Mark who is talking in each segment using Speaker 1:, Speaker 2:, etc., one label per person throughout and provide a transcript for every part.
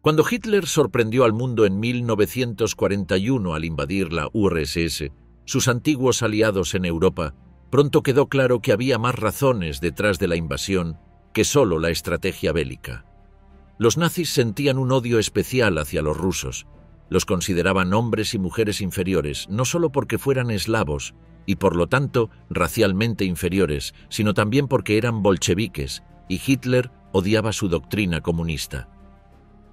Speaker 1: Cuando Hitler sorprendió al mundo en 1941 al invadir la URSS, sus antiguos aliados en Europa, pronto quedó claro que había más razones detrás de la invasión que solo la estrategia bélica. Los nazis sentían un odio especial hacia los rusos. Los consideraban hombres y mujeres inferiores, no solo porque fueran eslavos y por lo tanto racialmente inferiores, sino también porque eran bolcheviques, y Hitler odiaba su doctrina comunista.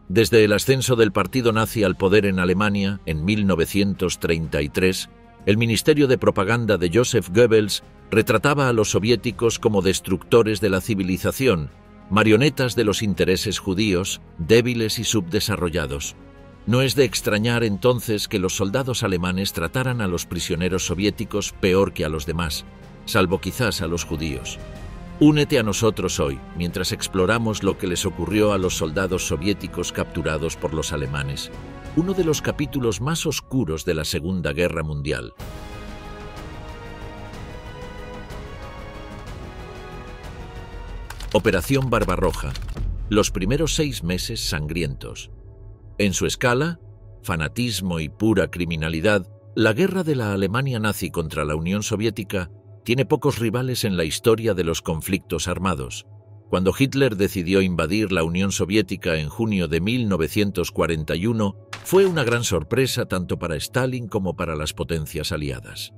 Speaker 1: Desde el ascenso del partido nazi al poder en Alemania en 1933, el Ministerio de Propaganda de Joseph Goebbels retrataba a los soviéticos como destructores de la civilización, marionetas de los intereses judíos, débiles y subdesarrollados. No es de extrañar entonces que los soldados alemanes trataran a los prisioneros soviéticos peor que a los demás, salvo quizás a los judíos. Únete a nosotros hoy, mientras exploramos lo que les ocurrió a los soldados soviéticos capturados por los alemanes, uno de los capítulos más oscuros de la Segunda Guerra Mundial. Operación Barbarroja. Los primeros 6 meses sangrientos. En su escala, fanatismo y pura criminalidad, la guerra de la Alemania nazi contra la Unión Soviética tiene pocos rivales en la historia de los conflictos armados. Cuando Hitler decidió invadir la Unión Soviética en junio de 1941, fue una gran sorpresa tanto para Stalin como para las potencias aliadas.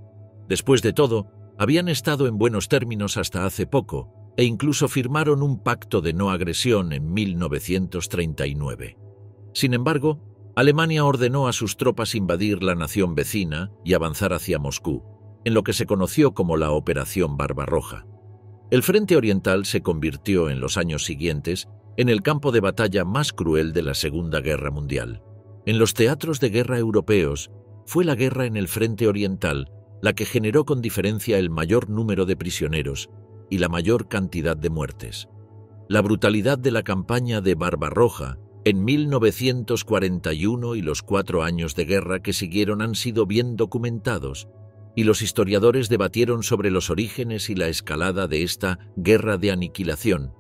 Speaker 1: Después de todo, habían estado en buenos términos hasta hace poco, e incluso firmaron un pacto de no agresión en 1939. Sin embargo, Alemania ordenó a sus tropas invadir la nación vecina y avanzar hacia Moscú, en lo que se conoció como la Operación Barbarroja. El Frente Oriental se convirtió en los años siguientes en el campo de batalla más cruel de la Segunda Guerra Mundial. En los teatros de guerra europeos, fue la guerra en el Frente Oriental la que generó con diferencia el mayor número de prisioneros y la mayor cantidad de muertes. La brutalidad de la campaña de Barbarroja en 1941 y los 4 años de guerra que siguieron han sido bien documentados, y los historiadores debatieron sobre los orígenes y la escalada de esta guerra de aniquilación,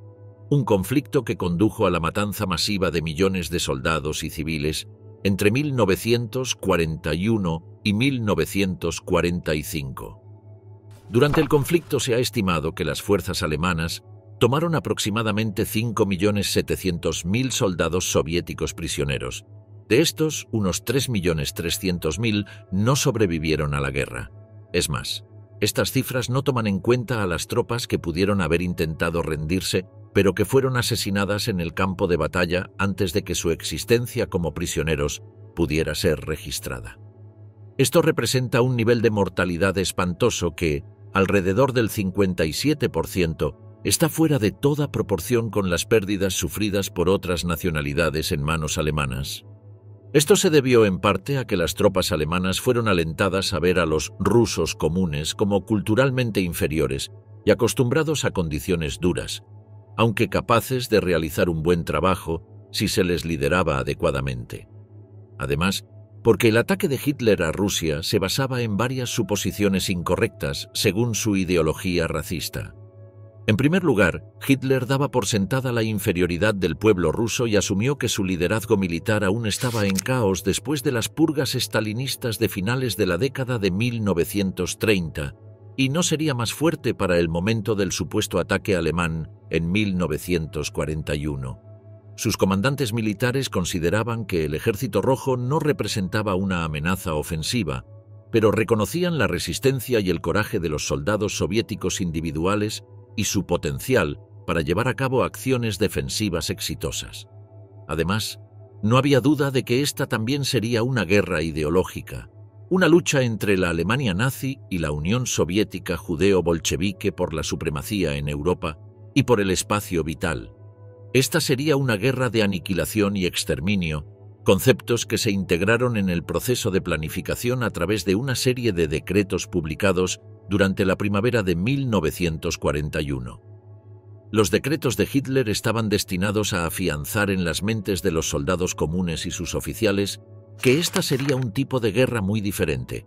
Speaker 1: un conflicto que condujo a la matanza masiva de millones de soldados y civiles entre 1941 y 1945. Durante el conflicto se ha estimado que las fuerzas alemanas tomaron aproximadamente 5.700.000 soldados soviéticos prisioneros. De estos, unos 3.300.000 no sobrevivieron a la guerra. Es más, estas cifras no toman en cuenta a las tropas que pudieron haber intentado rendirse, pero que fueron asesinadas en el campo de batalla antes de que su existencia como prisioneros pudiera ser registrada. Esto representa un nivel de mortalidad espantoso que, alrededor del 57%, está fuera de toda proporción con las pérdidas sufridas por otras nacionalidades en manos alemanas. Esto se debió en parte a que las tropas alemanas fueron alentadas a ver a los rusos comunes como culturalmente inferiores y acostumbrados a condiciones duras, aunque capaces de realizar un buen trabajo si se les lideraba adecuadamente. Además, porque el ataque de Hitler a Rusia se basaba en varias suposiciones incorrectas según su ideología racista. En primer lugar, Hitler daba por sentada la inferioridad del pueblo ruso y asumió que su liderazgo militar aún estaba en caos después de las purgas estalinistas de finales de la década de 1930, y no sería más fuerte para el momento del supuesto ataque alemán en 1941. Sus comandantes militares consideraban que el Ejército Rojo no representaba una amenaza ofensiva, pero reconocían la resistencia y el coraje de los soldados soviéticos individuales y su potencial para llevar a cabo acciones defensivas exitosas. Además, no había duda de que esta también sería una guerra ideológica, una lucha entre la Alemania nazi y la Unión Soviética judeo-bolchevique por la supremacía en Europa y por el espacio vital. Esta sería una guerra de aniquilación y exterminio, conceptos que se integraron en el proceso de planificación a través de una serie de decretos publicados durante la primavera de 1941. Los decretos de Hitler estaban destinados a afianzar en las mentes de los soldados comunes y sus oficiales que esta sería un tipo de guerra muy diferente,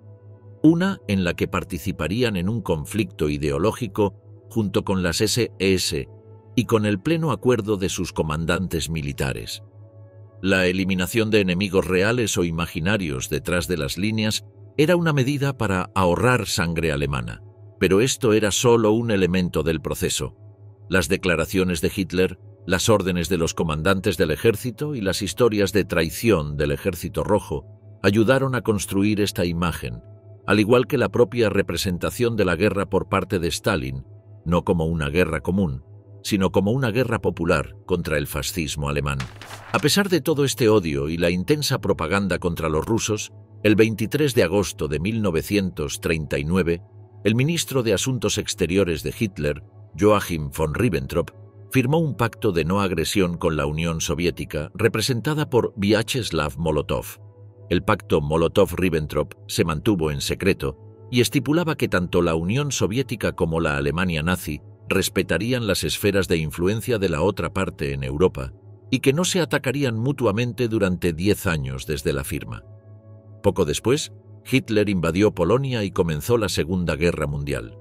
Speaker 1: una en la que participarían en un conflicto ideológico junto con las SS y con el pleno acuerdo de sus comandantes militares. La eliminación de enemigos reales o imaginarios detrás de las líneas era una medida para ahorrar sangre alemana, pero esto era solo un elemento del proceso. Las declaraciones de Hitler, las órdenes de los comandantes del ejército y las historias de traición del Ejército Rojo ayudaron a construir esta imagen, al igual que la propia representación de la guerra por parte de Stalin, no como una guerra común, sino como una guerra popular contra el fascismo alemán. A pesar de todo este odio y la intensa propaganda contra los rusos, el 23 de agosto de 1939, el ministro de Asuntos Exteriores de Hitler, Joachim von Ribbentrop, firmó un pacto de no agresión con la Unión Soviética representada por Vyacheslav Molotov. El pacto Molotov-Ribbentrop se mantuvo en secreto y estipulaba que tanto la Unión Soviética como la Alemania nazi respetarían las esferas de influencia de la otra parte en Europa y que no se atacarían mutuamente durante 10 años desde la firma. Poco después, Hitler invadió Polonia y comenzó la Segunda Guerra Mundial.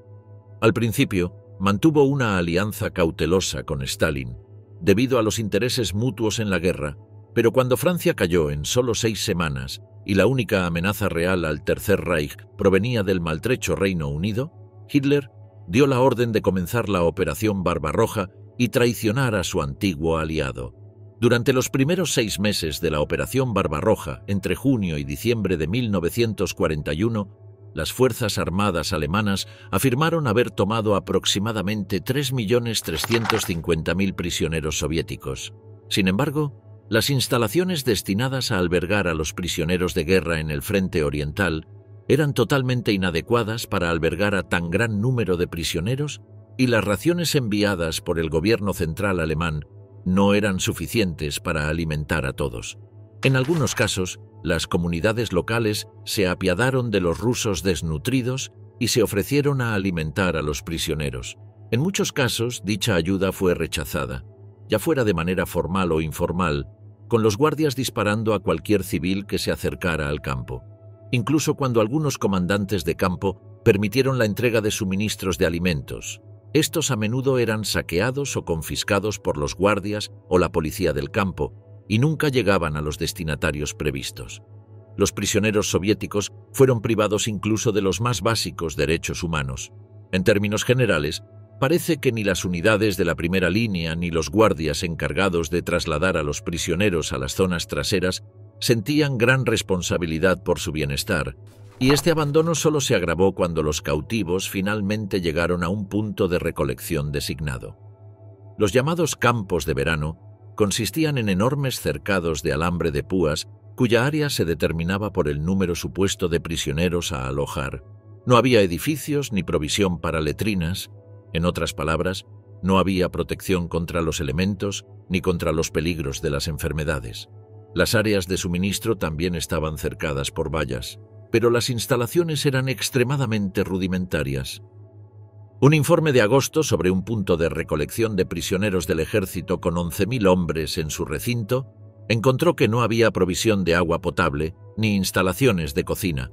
Speaker 1: Al principio, mantuvo una alianza cautelosa con Stalin, debido a los intereses mutuos en la guerra, pero cuando Francia cayó en solo 6 semanas y la única amenaza real al Tercer Reich provenía del maltrecho Reino Unido, Hitler dio la orden de comenzar la Operación Barbarroja y traicionar a su antiguo aliado. Durante los primeros 6 meses de la Operación Barbarroja, entre junio y diciembre de 1941, las Fuerzas Armadas alemanas afirmaron haber tomado aproximadamente 3.350.000 prisioneros soviéticos. Sin embargo, las instalaciones destinadas a albergar a los prisioneros de guerra en el frente oriental eran totalmente inadecuadas para albergar a tan gran número de prisioneros y las raciones enviadas por el gobierno central alemán no eran suficientes para alimentar a todos. En algunos casos, las comunidades locales se apiadaron de los rusos desnutridos y se ofrecieron a alimentar a los prisioneros. En muchos casos, dicha ayuda fue rechazada, ya fuera de manera formal o informal, con los guardias disparando a cualquier civil que se acercara al campo. Incluso cuando algunos comandantes de campo permitieron la entrega de suministros de alimentos, estos a menudo eran saqueados o confiscados por los guardias o la policía del campo y nunca llegaban a los destinatarios previstos. Los prisioneros soviéticos fueron privados incluso de los más básicos derechos humanos. En términos generales, parece que ni las unidades de la primera línea ni los guardias encargados de trasladar a los prisioneros a las zonas traseras sentían gran responsabilidad por su bienestar, y este abandono solo se agravó cuando los cautivos finalmente llegaron a un punto de recolección designado. Los llamados campos de verano consistían en enormes cercados de alambre de púas cuya área se determinaba por el número supuesto de prisioneros a alojar. No había edificios ni provisión para letrinas. En otras palabras, no había protección contra los elementos ni contra los peligros de las enfermedades. Las áreas de suministro también estaban cercadas por vallas, pero las instalaciones eran extremadamente rudimentarias. Un informe de agosto sobre un punto de recolección de prisioneros del ejército con 11.000 hombres en su recinto encontró que no había provisión de agua potable ni instalaciones de cocina,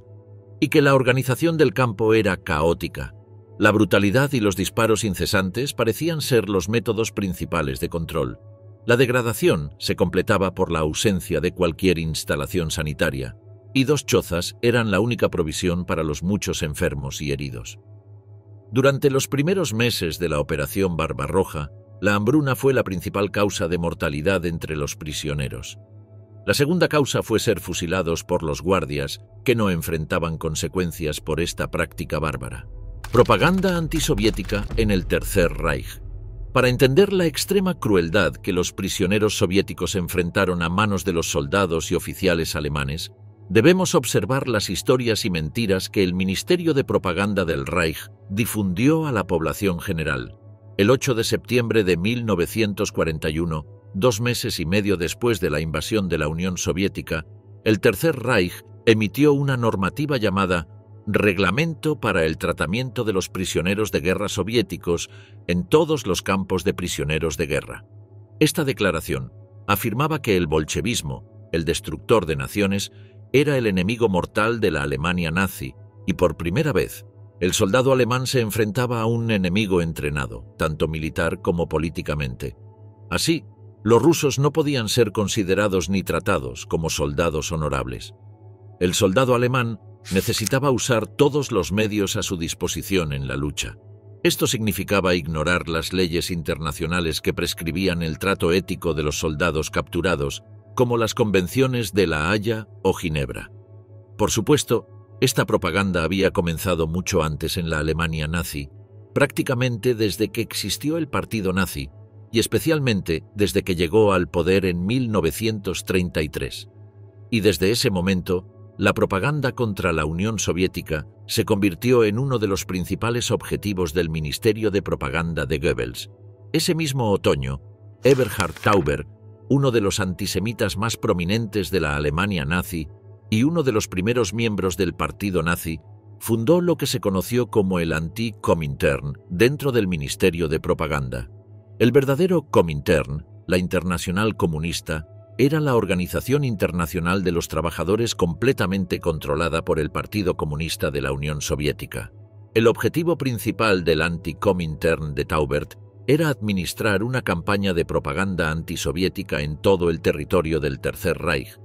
Speaker 1: y que la organización del campo era caótica. La brutalidad y los disparos incesantes parecían ser los métodos principales de control. La degradación se completaba por la ausencia de cualquier instalación sanitaria, y 2 chozas eran la única provisión para los muchos enfermos y heridos. Durante los primeros meses de la Operación Barbarroja, la hambruna fue la principal causa de mortalidad entre los prisioneros. La segunda causa fue ser fusilados por los guardias, que no enfrentaban consecuencias por esta práctica bárbara. Propaganda antisoviética en el Tercer Reich. Para entender la extrema crueldad que los prisioneros soviéticos enfrentaron a manos de los soldados y oficiales alemanes, debemos observar las historias y mentiras que el Ministerio de Propaganda del Reich difundió a la población general. El 8 de septiembre de 1941, 2 meses y medio después de la invasión de la Unión Soviética, el Tercer Reich emitió una normativa llamada Reglamento para el tratamiento de los prisioneros de guerra soviéticos en todos los campos de prisioneros de guerra. Esta declaración afirmaba que el bolchevismo, el destructor de naciones, era el enemigo mortal de la Alemania nazi y por primera vez el soldado alemán se enfrentaba a un enemigo entrenado, tanto militar como políticamente. Así, Los rusos no podían ser considerados ni tratados como soldados honorables. El soldado alemán necesitaba usar todos los medios a su disposición en la lucha. Esto significaba ignorar las leyes internacionales que prescribían el trato ético de los soldados capturados, como las convenciones de La Haya o Ginebra. Por supuesto, esta propaganda había comenzado mucho antes en la Alemania nazi, prácticamente desde que existió el partido nazi, y especialmente desde que llegó al poder en 1933. Y desde ese momento, la propaganda contra la Unión Soviética se convirtió en uno de los principales objetivos del Ministerio de Propaganda de Goebbels. Ese mismo otoño, Eberhard Tauber, uno de los antisemitas más prominentes de la Alemania nazi y uno de los primeros miembros del partido nazi, fundó lo que se conoció como el Anti-Komintern dentro del Ministerio de Propaganda. El verdadero Komintern, la Internacional Comunista, era la organización internacional de los trabajadores completamente controlada por el Partido Comunista de la Unión Soviética. El objetivo principal del Anti-Komintern de Taubert era administrar una campaña de propaganda antisoviética en todo el territorio del Tercer Reich.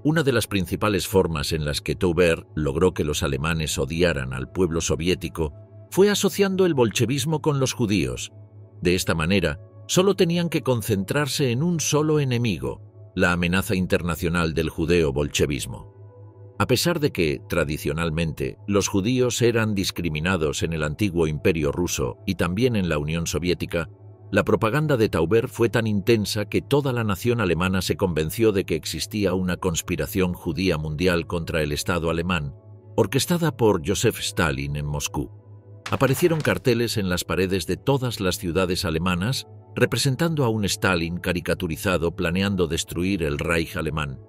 Speaker 1: Una de las principales formas en las que Taubert logró que los alemanes odiaran al pueblo soviético fue asociando el bolchevismo con los judíos. De esta manera, solo tenían que concentrarse en un solo enemigo, la amenaza internacional del judeo-bolchevismo. A pesar de que, tradicionalmente, los judíos eran discriminados en el antiguo Imperio ruso y también en la Unión Soviética, la propaganda de Taubert fue tan intensa que toda la nación alemana se convenció de que existía una conspiración judía mundial contra el Estado alemán, orquestada por Joseph Stalin en Moscú. Aparecieron carteles en las paredes de todas las ciudades alemanas representando a un Stalin caricaturizado planeando destruir el Reich alemán,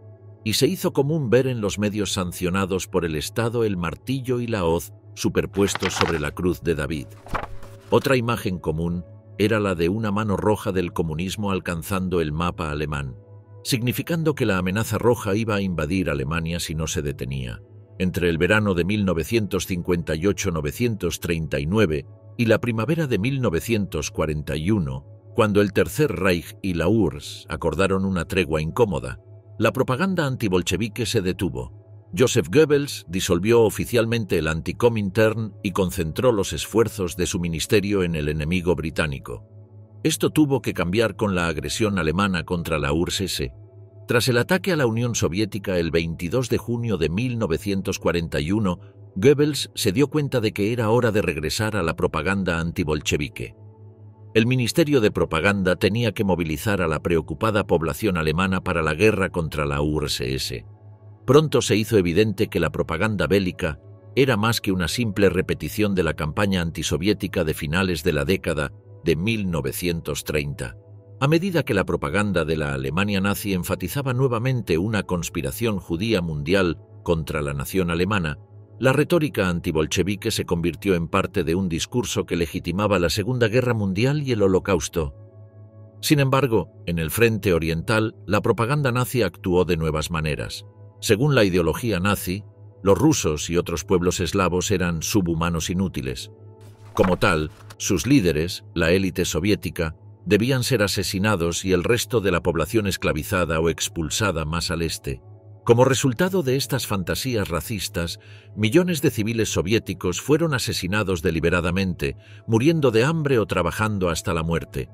Speaker 1: y se hizo común ver en los medios sancionados por el Estado el martillo y la hoz superpuestos sobre la cruz de David. Otra imagen común era la de una mano roja del comunismo alcanzando el mapa alemán, significando que la amenaza roja iba a invadir Alemania si no se detenía. Entre el verano de 1958-1939 y la primavera de 1941, cuando el Tercer Reich y la URSS acordaron una tregua incómoda, la propaganda antibolchevique se detuvo. Joseph Goebbels disolvió oficialmente el Anti-Komintern y concentró los esfuerzos de su ministerio en el enemigo británico. Esto tuvo que cambiar con la agresión alemana contra la URSS. Tras el ataque a la Unión Soviética el 22 de junio de 1941, Goebbels se dio cuenta de que era hora de regresar a la propaganda antibolchevique. El Ministerio de Propaganda tenía que movilizar a la preocupada población alemana para la guerra contra la URSS. Pronto se hizo evidente que la propaganda bélica era más que una simple repetición de la campaña antisoviética de finales de la década de 1930. A medida que la propaganda de la Alemania nazi enfatizaba nuevamente una conspiración judía mundial contra la nación alemana, la retórica antibolchevique se convirtió en parte de un discurso que legitimaba la Segunda Guerra Mundial y el Holocausto. Sin embargo, en el frente oriental, la propaganda nazi actuó de nuevas maneras. Según la ideología nazi, los rusos y otros pueblos eslavos eran subhumanos inútiles. Como tal, sus líderes, la élite soviética, debían ser asesinados y el resto de la población esclavizada o expulsada más al este. Como resultado de estas fantasías racistas, millones de civiles soviéticos fueron asesinados deliberadamente, muriendo de hambre o trabajando hasta la muerte.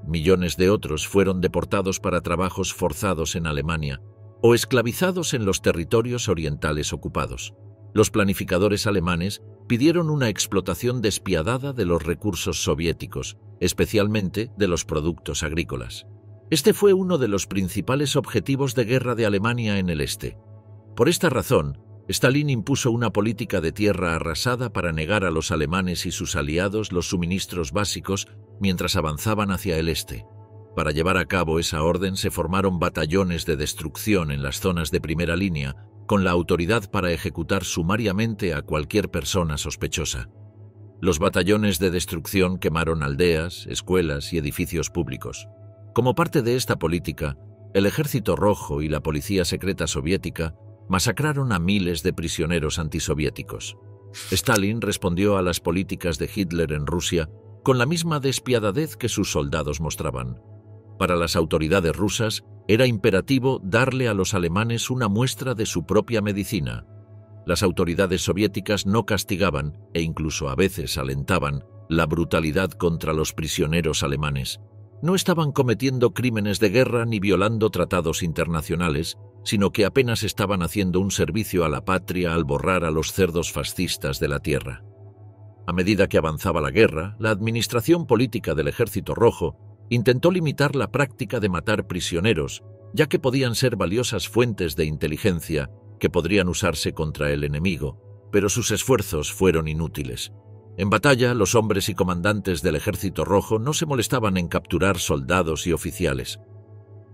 Speaker 1: Millones de otros fueron deportados para trabajos forzados en Alemania o esclavizados en los territorios orientales ocupados. Los planificadores alemanes pidieron una explotación despiadada de los recursos soviéticos, especialmente de los productos agrícolas. Este fue uno de los principales objetivos de guerra de Alemania en el este. Por esta razón, Stalin impuso una política de tierra arrasada para negar a los alemanes y sus aliados los suministros básicos mientras avanzaban hacia el este. Para llevar a cabo esa orden se formaron batallones de destrucción en las zonas de primera línea, con la autoridad para ejecutar sumariamente a cualquier persona sospechosa. Los batallones de destrucción quemaron aldeas, escuelas y edificios públicos. Como parte de esta política, el Ejército Rojo y la Policía Secreta Soviética masacraron a miles de prisioneros antisoviéticos. Stalin respondió a las políticas de Hitler en Rusia con la misma despiadadez que sus soldados mostraban. Para las autoridades rusas, era imperativo darle a los alemanes una muestra de su propia medicina. Las autoridades soviéticas no castigaban, e incluso a veces alentaban, la brutalidad contra los prisioneros alemanes. No estaban cometiendo crímenes de guerra ni violando tratados internacionales, sino que apenas estaban haciendo un servicio a la patria al borrar a los cerdos fascistas de la tierra. A medida que avanzaba la guerra, la administración política del Ejército Rojo intentó limitar la práctica de matar prisioneros, ya que podían ser valiosas fuentes de inteligencia que podrían usarse contra el enemigo, pero sus esfuerzos fueron inútiles. En batalla, los hombres y comandantes del Ejército Rojo no se molestaban en capturar soldados y oficiales.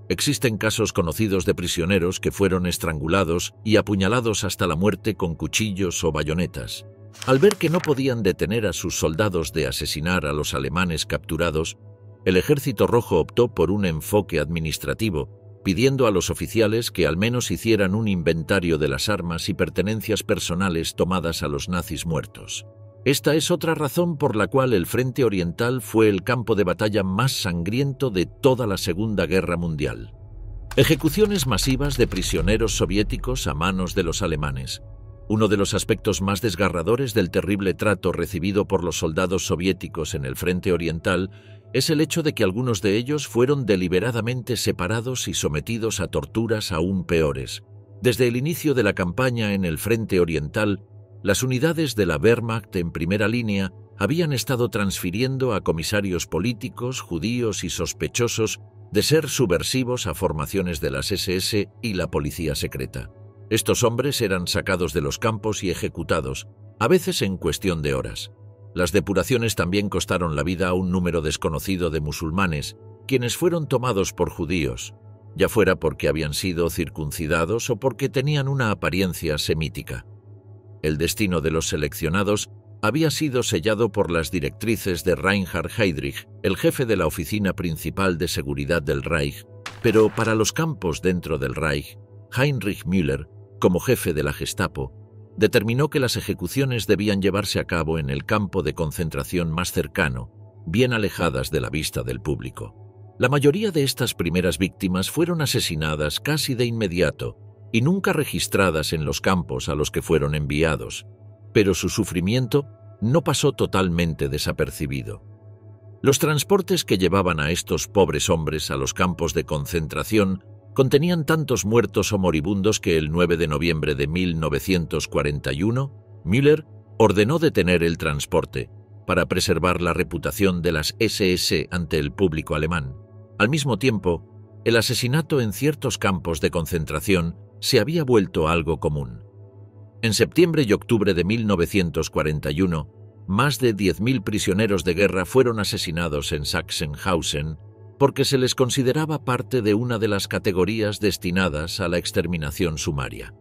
Speaker 1: Existen casos conocidos de prisioneros que fueron estrangulados y apuñalados hasta la muerte con cuchillos o bayonetas. Al ver que no podían detener a sus soldados de asesinar a los alemanes capturados, el Ejército Rojo optó por un enfoque administrativo, pidiendo a los oficiales que al menos hicieran un inventario de las armas y pertenencias personales tomadas a los nazis muertos. Esta es otra razón por la cual el Frente Oriental fue el campo de batalla más sangriento de toda la Segunda Guerra Mundial. Ejecuciones masivas de prisioneros soviéticos a manos de los alemanes. Uno de los aspectos más desgarradores del terrible trato recibido por los soldados soviéticos en el Frente Oriental es el hecho de que algunos de ellos fueron deliberadamente separados y sometidos a torturas aún peores. Desde el inicio de la campaña en el Frente Oriental, las unidades de la Wehrmacht en primera línea habían estado transfiriendo a comisarios políticos, judíos y sospechosos de ser subversivos a formaciones de las SS y la policía secreta. Estos hombres eran sacados de los campos y ejecutados, a veces en cuestión de horas. Las depuraciones también costaron la vida a un número desconocido de musulmanes, quienes fueron tomados por judíos, ya fuera porque habían sido circuncidados o porque tenían una apariencia semítica. El destino de los seleccionados había sido sellado por las directrices de Reinhard Heydrich, el jefe de la Oficina Principal de Seguridad del Reich, pero para los campos dentro del Reich, Heinrich Müller, como jefe de la Gestapo, determinó que las ejecuciones debían llevarse a cabo en el campo de concentración más cercano, bien alejadas de la vista del público. La mayoría de estas primeras víctimas fueron asesinadas casi de inmediato y nunca registradas en los campos a los que fueron enviados, pero su sufrimiento no pasó totalmente desapercibido. Los transportes que llevaban a estos pobres hombres a los campos de concentración contenían tantos muertos o moribundos que el 9 de noviembre de 1941, Müller ordenó detener el transporte para preservar la reputación de las SS ante el público alemán. Al mismo tiempo, el asesinato en ciertos campos de concentración se había vuelto algo común. En septiembre y octubre de 1941, más de 10.000 prisioneros de guerra fueron asesinados en Sachsenhausen porque se les consideraba parte de una de las categorías destinadas a la exterminación sumaria.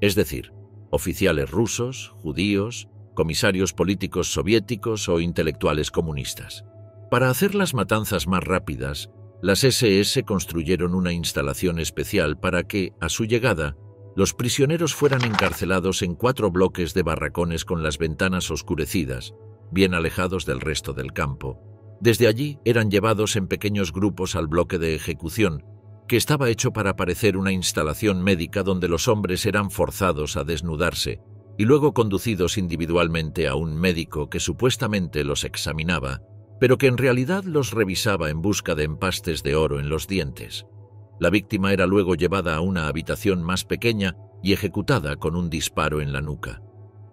Speaker 1: Es decir, oficiales rusos, judíos, comisarios políticos soviéticos o intelectuales comunistas. Para hacer las matanzas más rápidas, las SS construyeron una instalación especial para que, a su llegada, los prisioneros fueran encarcelados en 4 bloques de barracones con las ventanas oscurecidas, bien alejados del resto del campo. Desde allí eran llevados en pequeños grupos al bloque de ejecución, que estaba hecho para parecer una instalación médica donde los hombres eran forzados a desnudarse y luego conducidos individualmente a un médico que supuestamente los examinaba, pero que en realidad los revisaba en busca de empastes de oro en los dientes. La víctima era luego llevada a una habitación más pequeña y ejecutada con un disparo en la nuca.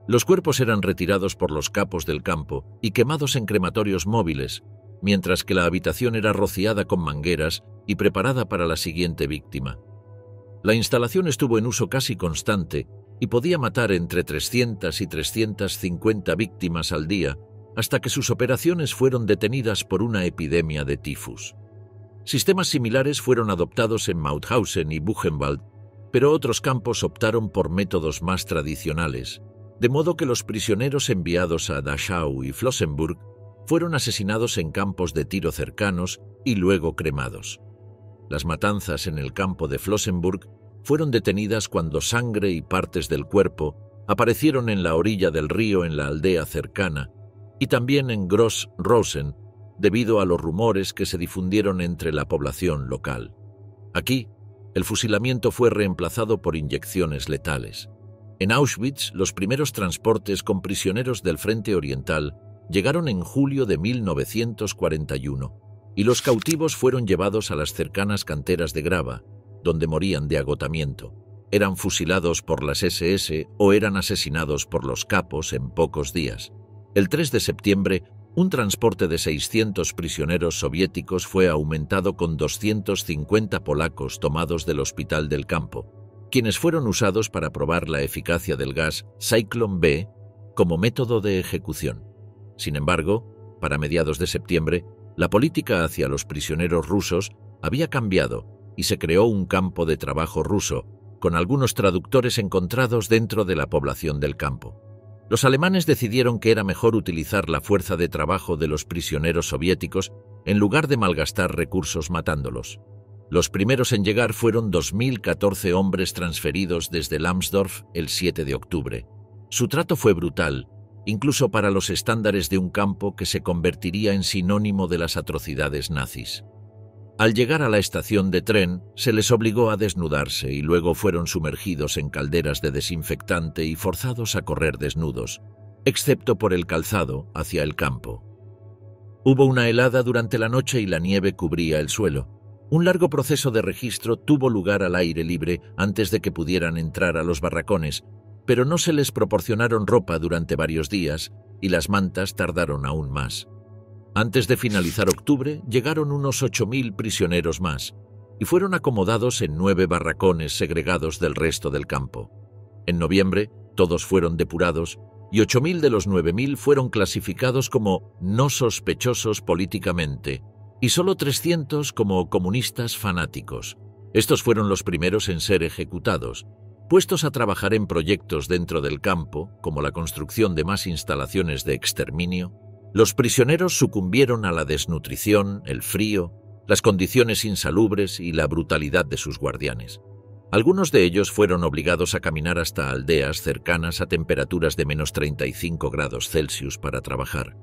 Speaker 1: Los cuerpos eran retirados por los capos del campo y quemados en crematorios móviles, mientras que la habitación era rociada con mangueras y preparada para la siguiente víctima. La instalación estuvo en uso casi constante y podía matar entre 300 y 350 víctimas al día, hasta que sus operaciones fueron detenidas por una epidemia de tifus. Sistemas similares fueron adoptados en Mauthausen y Buchenwald, pero otros campos optaron por métodos más tradicionales, de modo que los prisioneros enviados a Dachau y Flossenbürg fueron asesinados en campos de tiro cercanos y luego cremados. Las matanzas en el campo de Flossenbürg fueron detenidas cuando sangre y partes del cuerpo aparecieron en la orilla del río en la aldea cercana, y también en Gross Rosen, debido a los rumores que se difundieron entre la población local. Aquí, el fusilamiento fue reemplazado por inyecciones letales. En Auschwitz, los primeros transportes con prisioneros del Frente Oriental llegaron en julio de 1941 y los cautivos fueron llevados a las cercanas canteras de grava, donde morían de agotamiento. Eran fusilados por las SS o eran asesinados por los capos en pocos días. El 3 de septiembre, un transporte de 600 prisioneros soviéticos fue aumentado con 250 polacos tomados del hospital del campo, quienes fueron usados para probar la eficacia del gas Zyklon B como método de ejecución. Sin embargo, para mediados de septiembre, la política hacia los prisioneros rusos había cambiado y se creó un campo de trabajo ruso, con algunos traductores encontrados dentro de la población del campo. Los alemanes decidieron que era mejor utilizar la fuerza de trabajo de los prisioneros soviéticos en lugar de malgastar recursos matándolos. Los primeros en llegar fueron 2014 hombres transferidos desde Lambsdorff el 7 de octubre. Su trato fue brutal, incluso para los estándares de un campo que se convertiría en sinónimo de las atrocidades nazis. Al llegar a la estación de tren, se les obligó a desnudarse y luego fueron sumergidos en calderas de desinfectante y forzados a correr desnudos, excepto por el calzado, hacia el campo. Hubo una helada durante la noche y la nieve cubría el suelo. Un largo proceso de registro tuvo lugar al aire libre antes de que pudieran entrar a los barracones, pero no se les proporcionaron ropa durante varios días y las mantas tardaron aún más. Antes de finalizar octubre, llegaron unos 8.000 prisioneros más y fueron acomodados en 9 barracones segregados del resto del campo. En noviembre, todos fueron depurados y 8.000 de los 9.000 fueron clasificados como no sospechosos políticamente y solo 300 como comunistas fanáticos. Estos fueron los primeros en ser ejecutados, puestos a trabajar en proyectos dentro del campo, como la construcción de más instalaciones de exterminio. Los prisioneros sucumbieron a la desnutrición, el frío, las condiciones insalubres y la brutalidad de sus guardianes. Algunos de ellos fueron obligados a caminar hasta aldeas cercanas a temperaturas de menos 35 grados Celsius para trabajar,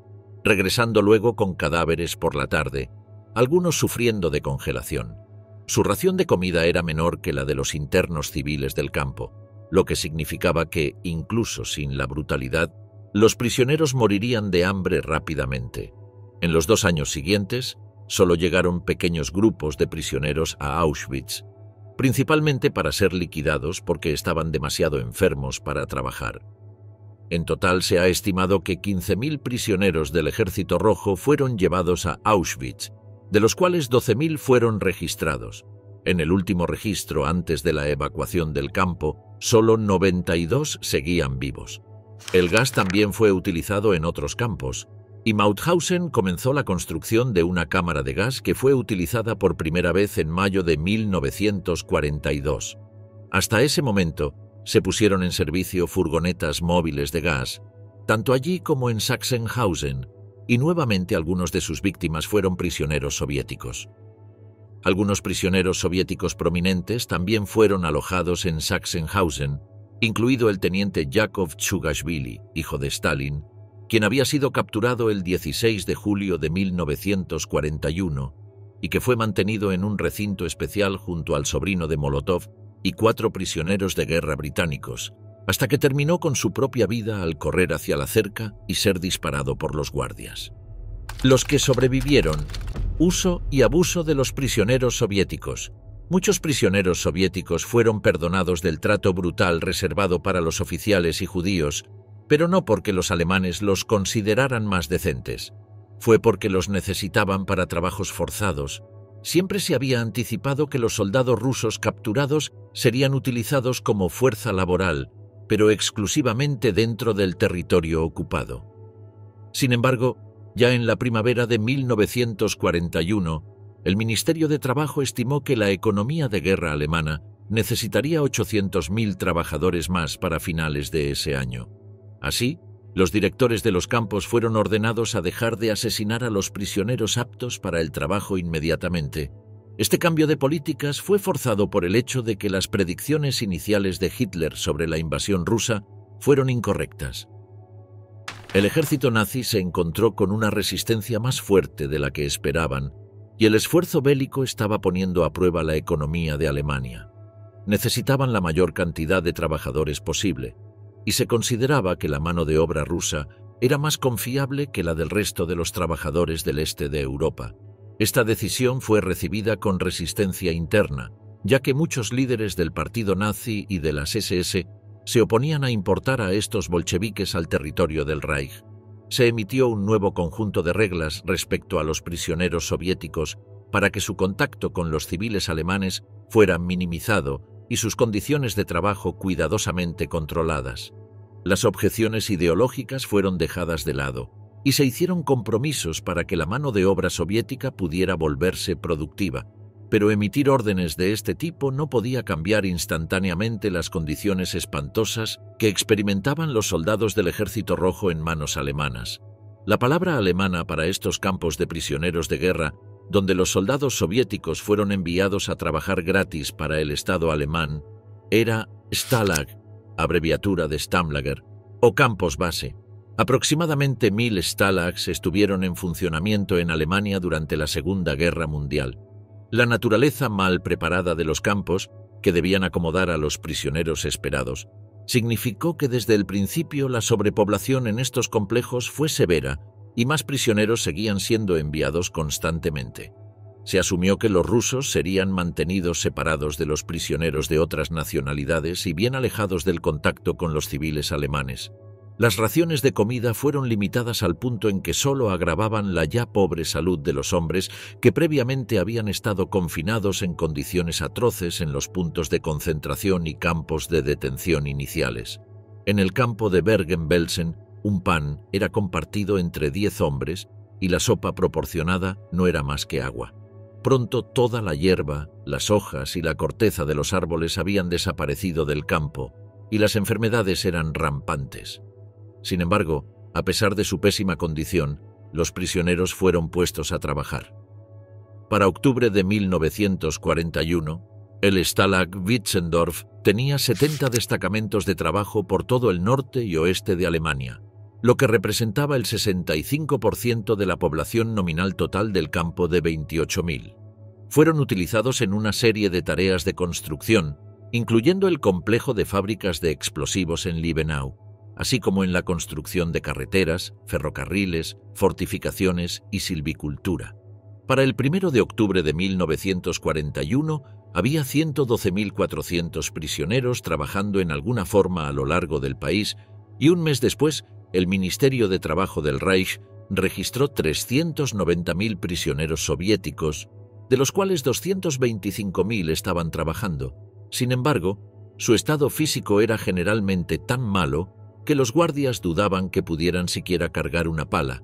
Speaker 1: regresando luego con cadáveres por la tarde, algunos sufriendo de congelación. Su ración de comida era menor que la de los internos civiles del campo, lo que significaba que, incluso sin la brutalidad, los prisioneros morirían de hambre rápidamente. En los 2 años siguientes, solo llegaron pequeños grupos de prisioneros a Auschwitz, principalmente para ser liquidados porque estaban demasiado enfermos para trabajar. En total se ha estimado que 15.000 prisioneros del Ejército Rojo fueron llevados a Auschwitz, de los cuales 12.000 fueron registrados. En el último registro antes de la evacuación del campo, solo 92 seguían vivos. El gas también fue utilizado en otros campos, y Mauthausen comenzó la construcción de una cámara de gas que fue utilizada por primera vez en mayo de 1942. Hasta ese momento, se pusieron en servicio furgonetas móviles de gas, tanto allí como en Sachsenhausen, y nuevamente algunos de sus víctimas fueron prisioneros soviéticos. Algunos prisioneros soviéticos prominentes también fueron alojados en Sachsenhausen, incluido el teniente Yakov Chugashvili, hijo de Stalin, quien había sido capturado el 16 de julio de 1941 y que fue mantenido en un recinto especial junto al sobrino de Molotov y 4 prisioneros de guerra británicos, hasta que terminó con su propia vida al correr hacia la cerca y ser disparado por los guardias. Los que sobrevivieron: uso y abuso de los prisioneros soviéticos. Muchos prisioneros soviéticos fueron perdonados del trato brutal reservado para los oficiales y judíos, pero no porque los alemanes los consideraran más decentes. Fue porque los necesitaban para trabajos forzados. Siempre se había anticipado que los soldados rusos capturados serían utilizados como fuerza laboral, pero exclusivamente dentro del territorio ocupado. Sin embargo, ya en la primavera de 1941, el Ministerio de Trabajo estimó que la economía de guerra alemana necesitaría 800.000 trabajadores más para finales de ese año. Así, los directores de los campos fueron ordenados a dejar de asesinar a los prisioneros aptos para el trabajo inmediatamente. Este cambio de políticas fue forzado por el hecho de que las predicciones iniciales de Hitler sobre la invasión rusa fueron incorrectas. El ejército nazi se encontró con una resistencia más fuerte de la que esperaban, y el esfuerzo bélico estaba poniendo a prueba la economía de Alemania. Necesitaban la mayor cantidad de trabajadores posible, y se consideraba que la mano de obra rusa era más confiable que la del resto de los trabajadores del este de Europa. Esta decisión fue recibida con resistencia interna, ya que muchos líderes del partido nazi y de las SS se oponían a importar a estos bolcheviques al territorio del Reich. Se emitió un nuevo conjunto de reglas respecto a los prisioneros soviéticos para que su contacto con los civiles alemanes fuera minimizado y sus condiciones de trabajo cuidadosamente controladas. Las objeciones ideológicas fueron dejadas de lado y se hicieron compromisos para que la mano de obra soviética pudiera volverse productiva, pero emitir órdenes de este tipo no podía cambiar instantáneamente las condiciones espantosas que experimentaban los soldados del Ejército Rojo en manos alemanas. La palabra alemana para estos campos de prisioneros de guerra, donde los soldados soviéticos fueron enviados a trabajar gratis para el Estado alemán, era Stalag, abreviatura de Stammlager, o campos base. Aproximadamente 1000 Stalags estuvieron en funcionamiento en Alemania durante la Segunda Guerra Mundial. La naturaleza mal preparada de los campos, que debían acomodar a los prisioneros esperados, significó que desde el principio la sobrepoblación en estos complejos fue severa y más prisioneros seguían siendo enviados constantemente. Se asumió que los rusos serían mantenidos separados de los prisioneros de otras nacionalidades y bien alejados del contacto con los civiles alemanes. Las raciones de comida fueron limitadas al punto en que solo agravaban la ya pobre salud de los hombres que previamente habían estado confinados en condiciones atroces en los puntos de concentración y campos de detención iniciales. En el campo de Bergen-Belsen, un pan era compartido entre 10 hombres y la sopa proporcionada no era más que agua. Pronto toda la hierba, las hojas y la corteza de los árboles habían desaparecido del campo y las enfermedades eran rampantes. Sin embargo, a pesar de su pésima condición, los prisioneros fueron puestos a trabajar. Para octubre de 1941, el Stalag Wietzendorf tenía 70 destacamentos de trabajo por todo el norte y oeste de Alemania, lo que representaba el 65% de la población nominal total del campo de 28.000. Fueron utilizados en una serie de tareas de construcción, incluyendo el complejo de fábricas de explosivos en Liebenau, así como en la construcción de carreteras, ferrocarriles, fortificaciones y silvicultura. Para el 1 de octubre de 1941 había 112.400 prisioneros trabajando en alguna forma a lo largo del país y un mes después el Ministerio de Trabajo del Reich registró 390.000 prisioneros soviéticos, de los cuales 225.000 estaban trabajando. Sin embargo, su estado físico era generalmente tan malo que los guardias dudaban que pudieran siquiera cargar una pala,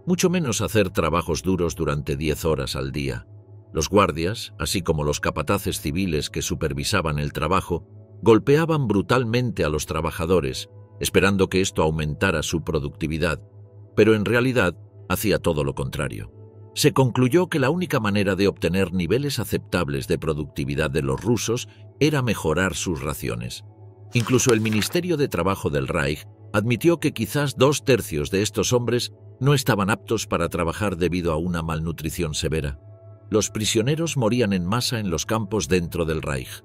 Speaker 1: mucho menos hacer trabajos duros durante 10 horas al día. Los guardias, así como los capataces civiles que supervisaban el trabajo, golpeaban brutalmente a los trabajadores, esperando que esto aumentara su productividad, pero en realidad hacía todo lo contrario. Se concluyó que la única manera de obtener niveles aceptables de productividad de los rusos era mejorar sus raciones. Incluso el Ministerio de Trabajo del Reich admitió que quizás 2/3 de estos hombres no estaban aptos para trabajar debido a una malnutrición severa. Los prisioneros morían en masa en los campos dentro del Reich.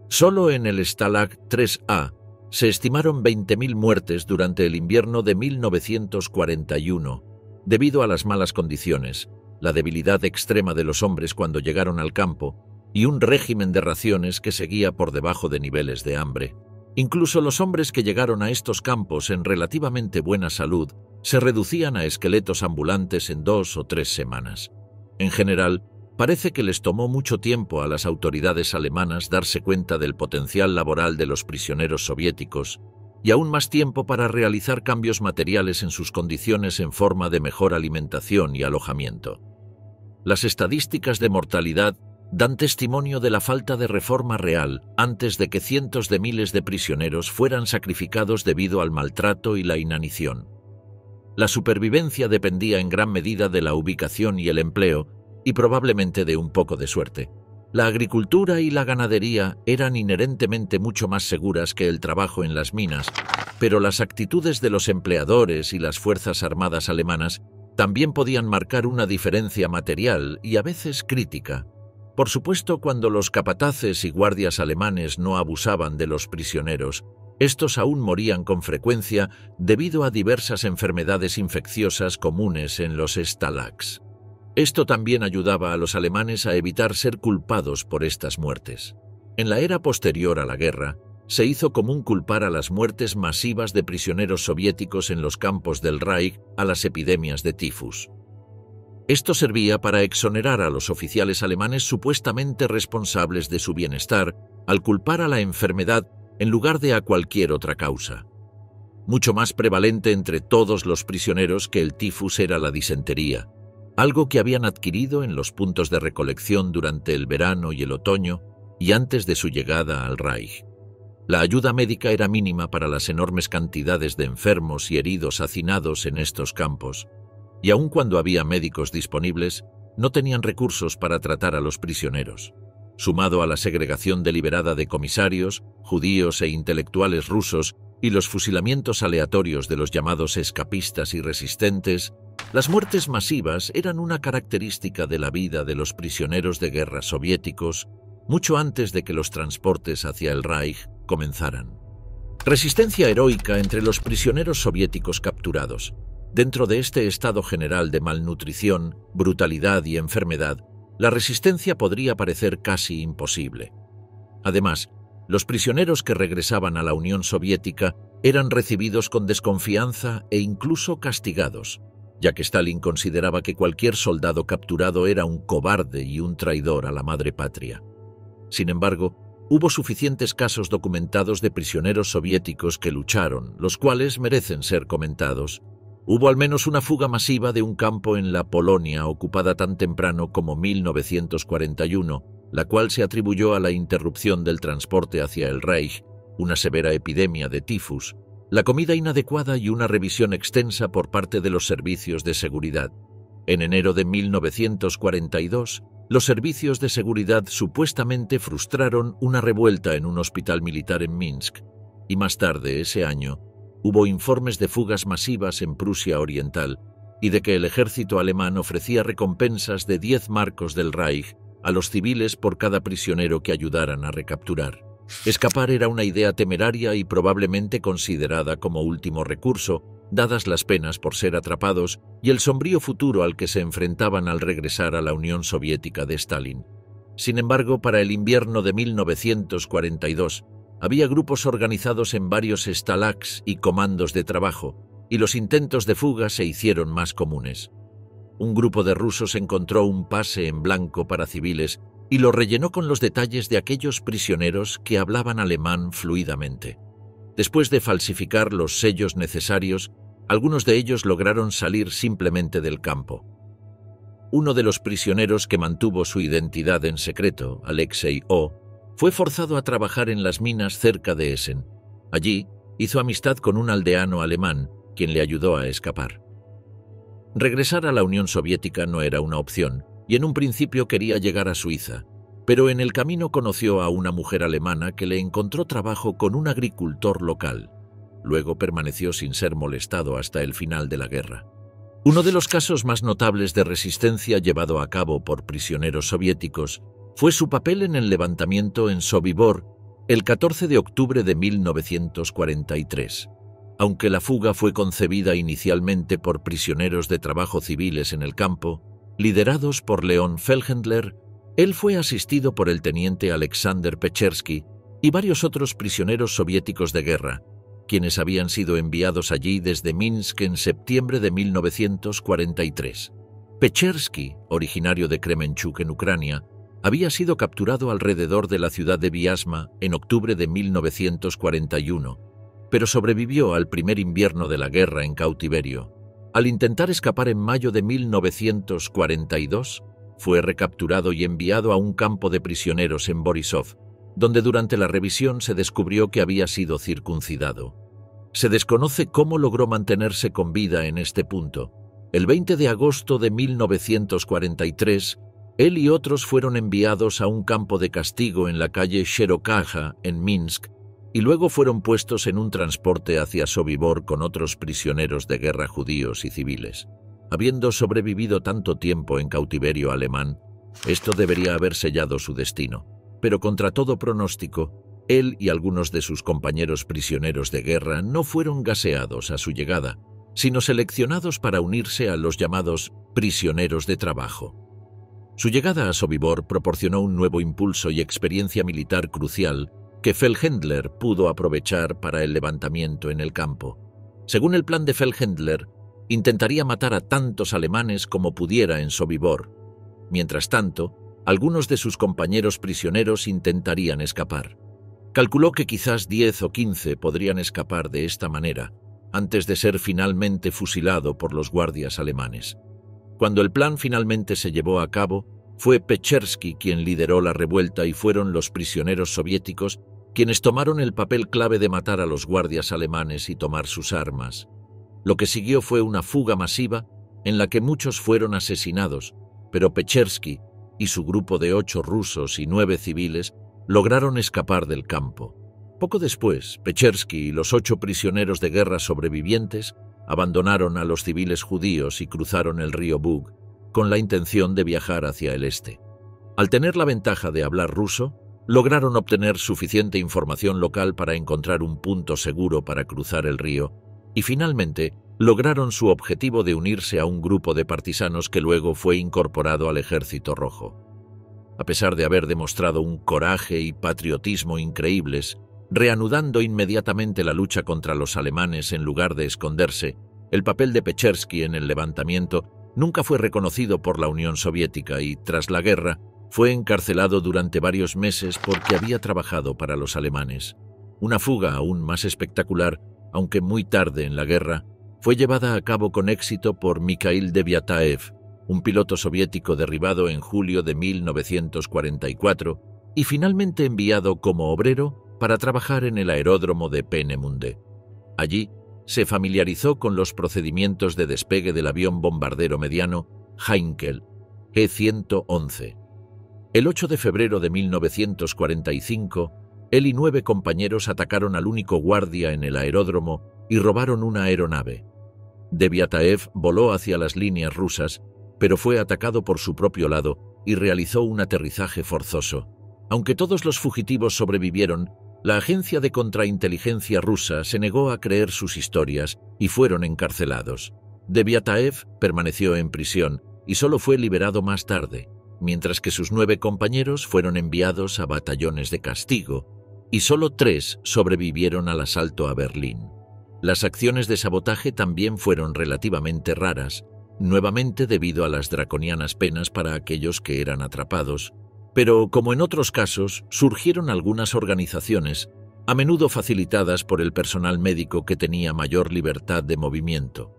Speaker 1: Solo en el Stalag 3A se estimaron 20.000 muertes durante el invierno de 1941, debido a las malas condiciones, la debilidad extrema de los hombres cuando llegaron al campo y un régimen de raciones que seguía por debajo de niveles de hambre. Incluso los hombres que llegaron a estos campos en relativamente buena salud se reducían a esqueletos ambulantes en 2 o 3 semanas. En general, parece que les tomó mucho tiempo a las autoridades alemanas darse cuenta del potencial laboral de los prisioneros soviéticos y aún más tiempo para realizar cambios materiales en sus condiciones en forma de mejor alimentación y alojamiento. Las estadísticas de mortalidad dan testimonio de la falta de reforma real antes de que cientos de miles de prisioneros fueran sacrificados debido al maltrato y la inanición. La supervivencia dependía en gran medida de la ubicación y el empleo, y probablemente de un poco de suerte. La agricultura y la ganadería eran inherentemente mucho más seguras que el trabajo en las minas, pero las actitudes de los empleadores y las fuerzas armadas alemanas también podían marcar una diferencia material y a veces crítica. Por supuesto, cuando los capataces y guardias alemanes no abusaban de los prisioneros, estos aún morían con frecuencia debido a diversas enfermedades infecciosas comunes en los stalags. Esto también ayudaba a los alemanes a evitar ser culpados por estas muertes. En la era posterior a la guerra, se hizo común culpar a las muertes masivas de prisioneros soviéticos en los campos del Reich a las epidemias de tifus. Esto servía para exonerar a los oficiales alemanes supuestamente responsables de su bienestar al culpar a la enfermedad en lugar de a cualquier otra causa. Mucho más prevalente entre todos los prisioneros que el tifus era la disentería, algo que habían adquirido en los puntos de recolección durante el verano y el otoño y antes de su llegada al Reich. La ayuda médica era mínima para las enormes cantidades de enfermos y heridos hacinados en estos campos, y aun cuando había médicos disponibles, no tenían recursos para tratar a los prisioneros. Sumado a la segregación deliberada de comisarios, judíos e intelectuales rusos y los fusilamientos aleatorios de los llamados escapistas y resistentes, las muertes masivas eran una característica de la vida de los prisioneros de guerra soviéticos mucho antes de que los transportes hacia el Reich comenzaran. Resistencia heroica entre los prisioneros soviéticos capturados. Dentro de este estado general de malnutrición, brutalidad y enfermedad, la resistencia podría parecer casi imposible. Además, los prisioneros que regresaban a la Unión Soviética eran recibidos con desconfianza e incluso castigados, ya que Stalin consideraba que cualquier soldado capturado era un cobarde y un traidor a la madre patria. Sin embargo, hubo suficientes casos documentados de prisioneros soviéticos que lucharon, los cuales merecen ser comentados. Hubo al menos una fuga masiva de un campo en la Polonia ocupada tan temprano como 1941, la cual se atribuyó a la interrupción del transporte hacia el Reich, una severa epidemia de tifus, la comida inadecuada y una revisión extensa por parte de los servicios de seguridad. En enero de 1942, los servicios de seguridad supuestamente frustraron una revuelta en un hospital militar en Minsk, y más tarde ese año, hubo informes de fugas masivas en Prusia Oriental y de que el ejército alemán ofrecía recompensas de 10 marcos del Reich a los civiles por cada prisionero que ayudaran a recapturar. Escapar era una idea temeraria y probablemente considerada como último recurso, dadas las penas por ser atrapados y el sombrío futuro al que se enfrentaban al regresar a la Unión Soviética de Stalin. Sin embargo, para el invierno de 1942, había grupos organizados en varios stalags y comandos de trabajo, y los intentos de fuga se hicieron más comunes. Un grupo de rusos encontró un pase en blanco para civiles y lo rellenó con los detalles de aquellos prisioneros que hablaban alemán fluidamente. Después de falsificar los sellos necesarios, algunos de ellos lograron salir simplemente del campo. Uno de los prisioneros que mantuvo su identidad en secreto, Alexei O., fue forzado a trabajar en las minas cerca de Essen. Allí hizo amistad con un aldeano alemán, quien le ayudó a escapar. Regresar a la Unión Soviética no era una opción, y en un principio quería llegar a Suiza, pero en el camino conoció a una mujer alemana que le encontró trabajo con un agricultor local. Luego permaneció sin ser molestado hasta el final de la guerra. Uno de los casos más notables de resistencia llevado a cabo por prisioneros soviéticos fue su papel en el levantamiento en Sobibor el 14 de octubre de 1943. Aunque la fuga fue concebida inicialmente por prisioneros de trabajo civiles en el campo, liderados por Leon Feldhendler, él fue asistido por el teniente Alexander Pechersky y varios otros prisioneros soviéticos de guerra, quienes habían sido enviados allí desde Minsk en septiembre de 1943. Pechersky, originario de Kremenchuk en Ucrania, había sido capturado alrededor de la ciudad de Vyazma en octubre de 1941, pero sobrevivió al primer invierno de la guerra en cautiverio. Al intentar escapar en mayo de 1942, fue recapturado y enviado a un campo de prisioneros en Borisov, donde durante la revisión se descubrió que había sido circuncidado. Se desconoce cómo logró mantenerse con vida en este punto. El 20 de agosto de 1943, Él y otros fueron enviados a un campo de castigo en la calle Sherokaja, en Minsk, y luego fueron puestos en un transporte hacia Sobibor con otros prisioneros de guerra judíos y civiles. Habiendo sobrevivido tanto tiempo en cautiverio alemán, esto debería haber sellado su destino, pero contra todo pronóstico, él y algunos de sus compañeros prisioneros de guerra no fueron gaseados a su llegada, sino seleccionados para unirse a los llamados prisioneros de trabajo. Su llegada a Sobibor proporcionó un nuevo impulso y experiencia militar crucial que Feldhendler pudo aprovechar para el levantamiento en el campo. Según el plan de Feldhendler, intentaría matar a tantos alemanes como pudiera en Sobibor. Mientras tanto, algunos de sus compañeros prisioneros intentarían escapar. Calculó que quizás 10 o 15 podrían escapar de esta manera, antes de ser finalmente fusilado por los guardias alemanes. Cuando el plan finalmente se llevó a cabo, fue Pechersky quien lideró la revuelta y fueron los prisioneros soviéticos quienes tomaron el papel clave de matar a los guardias alemanes y tomar sus armas. Lo que siguió fue una fuga masiva en la que muchos fueron asesinados, pero Pechersky y su grupo de 8 rusos y 9 civiles lograron escapar del campo. Poco después, Pechersky y los 8 prisioneros de guerra sobrevivientes abandonaron a los civiles judíos y cruzaron el río Bug, con la intención de viajar hacia el este. Al tener la ventaja de hablar ruso, lograron obtener suficiente información local para encontrar un punto seguro para cruzar el río y finalmente lograron su objetivo de unirse a un grupo de partisanos que luego fue incorporado al Ejército Rojo. A pesar de haber demostrado un coraje y patriotismo increíbles, reanudando inmediatamente la lucha contra los alemanes en lugar de esconderse, el papel de Pechersky en el levantamiento nunca fue reconocido por la Unión Soviética y, tras la guerra, fue encarcelado durante varios meses porque había trabajado para los alemanes. Una fuga aún más espectacular, aunque muy tarde en la guerra, fue llevada a cabo con éxito por Mikhail Deviataev, un piloto soviético derribado en julio de 1944 y finalmente enviado como obrero para trabajar en el aeródromo de Peenemünde. Allí se familiarizó con los procedimientos de despegue del avión bombardero mediano Heinkel He-111. El 8 de febrero de 1945, él y 9 compañeros atacaron al único guardia en el aeródromo y robaron una aeronave. Deviataev voló hacia las líneas rusas, pero fue atacado por su propio lado y realizó un aterrizaje forzoso. Aunque todos los fugitivos sobrevivieron, la agencia de contrainteligencia rusa se negó a creer sus historias y fueron encarcelados. Deviataev permaneció en prisión y solo fue liberado más tarde, mientras que sus 9 compañeros fueron enviados a batallones de castigo y solo 3 sobrevivieron al asalto a Berlín. Las acciones de sabotaje también fueron relativamente raras, nuevamente debido a las draconianas penas para aquellos que eran atrapados, pero como en otros casos, surgieron algunas organizaciones, a menudo facilitadas por el personal médico que tenía mayor libertad de movimiento.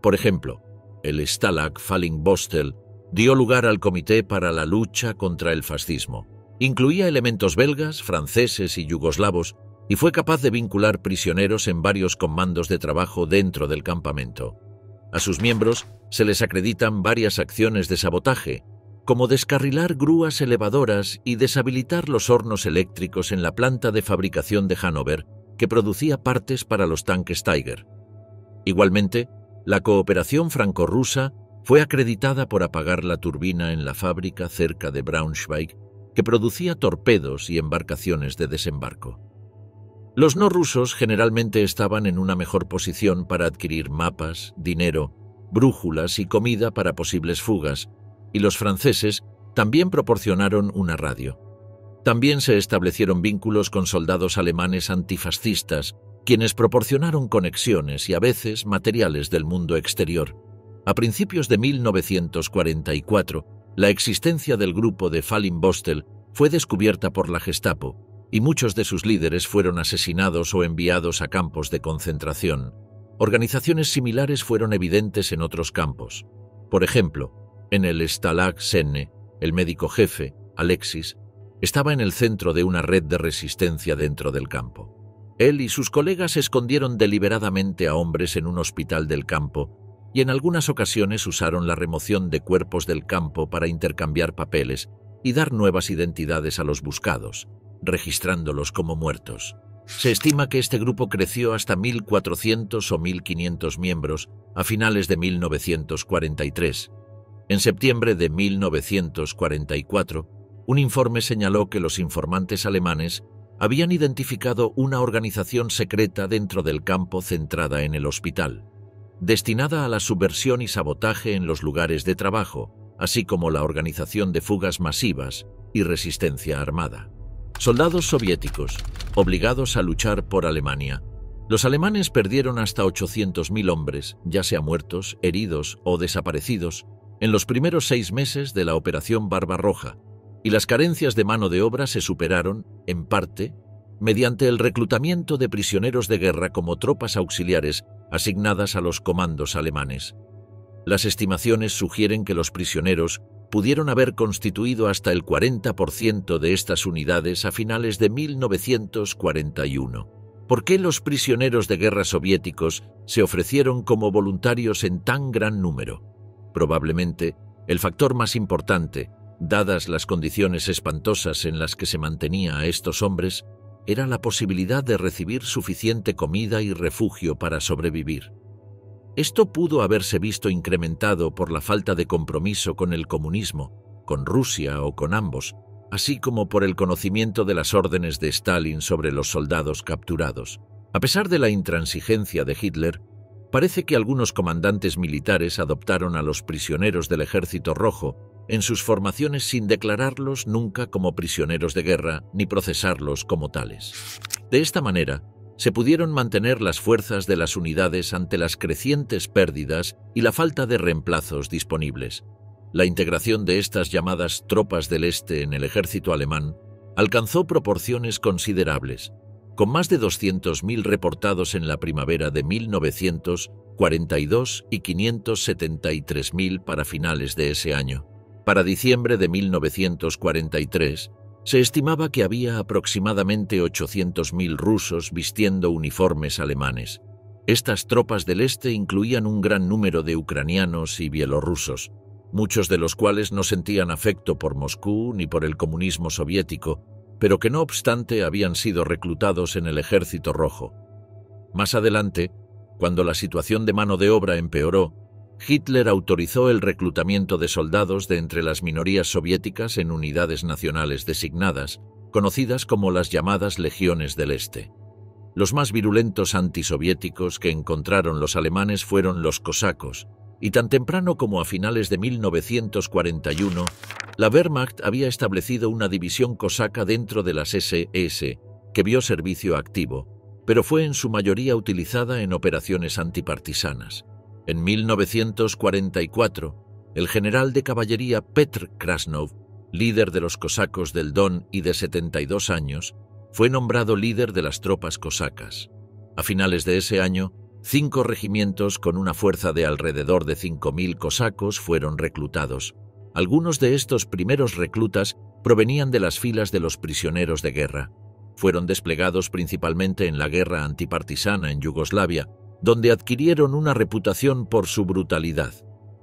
Speaker 1: Por ejemplo, el Stalag Fallingbostel dio lugar al Comité para la Lucha contra el Fascismo. Incluía elementos belgas, franceses y yugoslavos y fue capaz de vincular prisioneros en varios comandos de trabajo dentro del campamento. A sus miembros se les acreditan varias acciones de sabotaje, como descarrilar grúas elevadoras y deshabilitar los hornos eléctricos en la planta de fabricación de Hannover, que producía partes para los tanques Tiger. Igualmente, la cooperación franco-rusa fue acreditada por apagar la turbina en la fábrica cerca de Braunschweig, que producía torpedos y embarcaciones de desembarco. Los no rusos generalmente estaban en una mejor posición para adquirir mapas, dinero, brújulas y comida para posibles fugas, y los franceses también proporcionaron una radio. También se establecieron vínculos con soldados alemanes antifascistas, quienes proporcionaron conexiones y a veces materiales del mundo exterior. A principios de 1944, la existencia del grupo de Fallingbostel fue descubierta por la Gestapo, y muchos de sus líderes fueron asesinados o enviados a campos de concentración. Organizaciones similares fueron evidentes en otros campos. Por ejemplo, en el Stalag Senne, el médico jefe, Alexis, estaba en el centro de una red de resistencia dentro del campo. Él y sus colegas escondieron deliberadamente a hombres en un hospital del campo y en algunas ocasiones usaron la remoción de cuerpos del campo para intercambiar papeles y dar nuevas identidades a los buscados, registrándolos como muertos. Se estima que este grupo creció hasta 1.400 o 1.500 miembros a finales de 1943. En septiembre de 1944, un informe señaló que los informantes alemanes habían identificado una organización secreta dentro del campo centrada en el hospital, destinada a la subversión y sabotaje en los lugares de trabajo, así como la organización de fugas masivas y resistencia armada. Soldados soviéticos, obligados a luchar por Alemania. Los alemanes perdieron hasta 800.000 hombres, ya sea muertos, heridos o desaparecidos, en los primeros 6 meses de la Operación Barbarroja, y las carencias de mano de obra se superaron, en parte, mediante el reclutamiento de prisioneros de guerra como tropas auxiliares asignadas a los comandos alemanes. Las estimaciones sugieren que los prisioneros pudieron haber constituido hasta el 40% de estas unidades a finales de 1941. ¿Por qué los prisioneros de guerra soviéticos se ofrecieron como voluntarios en tan gran número? Probablemente, el factor más importante, dadas las condiciones espantosas en las que se mantenía a estos hombres, era la posibilidad de recibir suficiente comida y refugio para sobrevivir. Esto pudo haberse visto incrementado por la falta de compromiso con el comunismo, con Rusia o con ambos, así como por el conocimiento de las órdenes de Stalin sobre los soldados capturados. A pesar de la intransigencia de Hitler, parece que algunos comandantes militares adoptaron a los prisioneros del Ejército Rojo en sus formaciones sin declararlos nunca como prisioneros de guerra ni procesarlos como tales. De esta manera, se pudieron mantener las fuerzas de las unidades ante las crecientes pérdidas y la falta de reemplazos disponibles. La integración de estas llamadas tropas del Este en el ejército alemán alcanzó proporciones considerables, con más de 200.000 reportados en la primavera de 1942 y 573.000 para finales de ese año. Para diciembre de 1943, se estimaba que había aproximadamente 800.000 rusos vistiendo uniformes alemanes. Estas tropas del Este incluían un gran número de ucranianos y bielorrusos, muchos de los cuales no sentían afecto por Moscú ni por el comunismo soviético, pero que no obstante habían sido reclutados en el Ejército Rojo. Más adelante, cuando la situación de mano de obra empeoró, Hitler autorizó el reclutamiento de soldados de entre las minorías soviéticas en unidades nacionales designadas, conocidas como las llamadas Legiones del Este. Los más virulentos antisoviéticos que encontraron los alemanes fueron los cosacos, y tan temprano como a finales de 1941, la Wehrmacht había establecido una división cosaca dentro de las SS, que vio servicio activo, pero fue en su mayoría utilizada en operaciones antipartisanas. En 1944, el general de caballería Petr Krasnov, líder de los cosacos del Don y de 72 años, fue nombrado líder de las tropas cosacas. A finales de ese año, 5 regimientos con una fuerza de alrededor de 5.000 cosacos fueron reclutados. Algunos de estos primeros reclutas provenían de las filas de los prisioneros de guerra. Fueron desplegados principalmente en la guerra antipartisana en Yugoslavia, donde adquirieron una reputación por su brutalidad.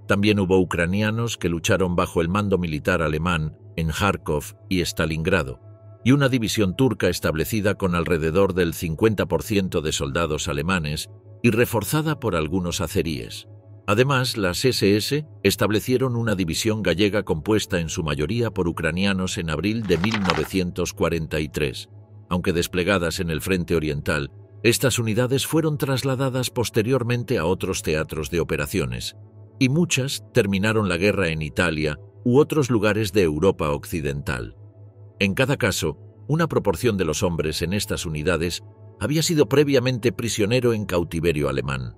Speaker 1: También hubo ucranianos que lucharon bajo el mando militar alemán en Kharkov y Stalingrado, y una división turca establecida con alrededor del 50% de soldados alemanes y reforzada por algunos azeríes. Además, las SS establecieron una división gallega compuesta en su mayoría por ucranianos en abril de 1943. Aunque desplegadas en el frente oriental, estas unidades fueron trasladadas posteriormente a otros teatros de operaciones, y muchas terminaron la guerra en Italia u otros lugares de Europa occidental. En cada caso, una proporción de los hombres en estas unidades había sido previamente prisionero en cautiverio alemán.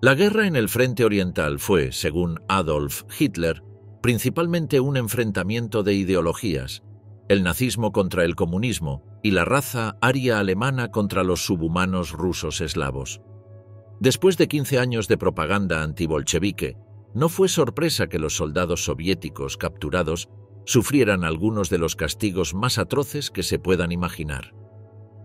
Speaker 1: La guerra en el frente oriental fue, según Adolf Hitler, principalmente un enfrentamiento de ideologías, el nazismo contra el comunismo y la raza aria alemana contra los subhumanos rusos eslavos. Después de 15 años de propaganda antibolchevique, no fue sorpresa que los soldados soviéticos capturados sufrieran algunos de los castigos más atroces que se puedan imaginar.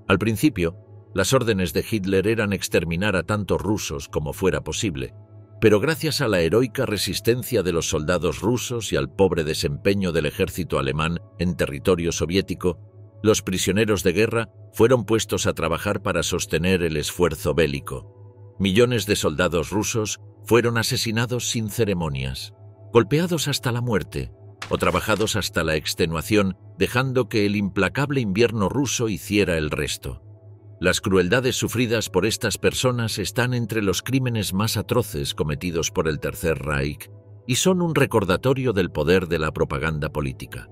Speaker 1: Al principio, las órdenes de Hitler eran exterminar a tantos rusos como fuera posible, Pero gracias a la heroica resistencia de los soldados rusos y al pobre desempeño del ejército alemán en territorio soviético, los prisioneros de guerra fueron puestos a trabajar para sostener el esfuerzo bélico. Millones de soldados rusos fueron asesinados sin ceremonias, golpeados hasta la muerte o trabajados hasta la extenuación, dejando que el implacable invierno ruso hiciera el resto. Las crueldades sufridas por estas personas están entre los crímenes más atroces cometidos por el Tercer Reich y son un recordatorio del poder de la propaganda política.